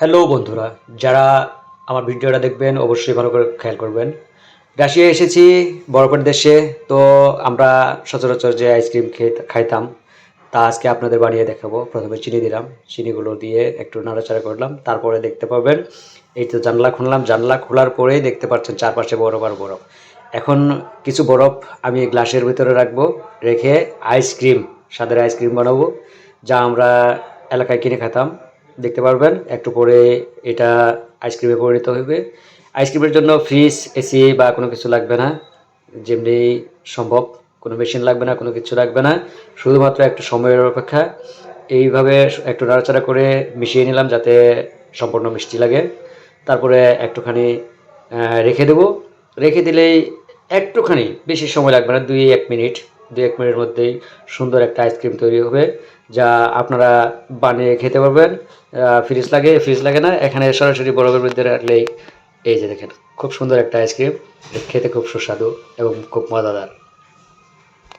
Hello বন্ধুরা, যারা আমার ভিডিওটা দেখবেন অবশ্যই ভালো করে খেয়াল করবেন। রাশিয়া এসেছি, বরফের দেশে। তো আমরা সচরাচর যে আইসক্রিম খাইতাম, তা আজকে আপনাদের বানিয়ে দেখাবো। প্রথমে চিনি দিলাম, চিনিগুলো দিয়ে একটু নাড়াচাড়া করলাম, তারপরে দেখতে পাবেন এই তো জানলা খুললাম। জানলা খোলার পরেই দেখতে পাচ্ছেন চারপাশে বরফ আর বরফ। এখন কিছু বরফ আমি গ্লাসের ভিতরে রাখবো, রেখে আইসক্রিম, স্বাদের আইসক্রিম বানাবো, যা আমরা এলাকায় কিনে খেতাম। দেখতে পারবেন একটু পরে এটা আইসক্রিমে পরিণত হবে। আইসক্রিমের জন্য ফ্রিজ, এসি বা কোনো কিছু লাগবে না, যেমনি সম্ভব। কোনো মেশিন লাগবে না, কোনো কিছু লাগবে না, শুধুমাত্র একটু সময়ের অপেক্ষা। এইভাবে একটু নাড়াচাড়া করে মিশিয়ে নিলাম যাতে সম্পূর্ণ মিষ্টি লাগে। তারপরে একটুখানি রেখে দেবো। রেখে দিলেই একটুখানি, বেশি সময় লাগবে না, 2-1 মিনিট, 2-1 মিনিটের মধ্যেই সুন্দর একটা আইসক্রিম তৈরি হবে, যা আপনারা বানিয়ে খেতে পারবেন। ফ্রিজ লাগে না, এখানে সরাসরি বরফের মধ্যে রাখলেই এই যে দেখেন, খুব সুন্দর একটা আইসক্রিম, খেতে খুব সুস্বাদু এবং খুব মজাদার।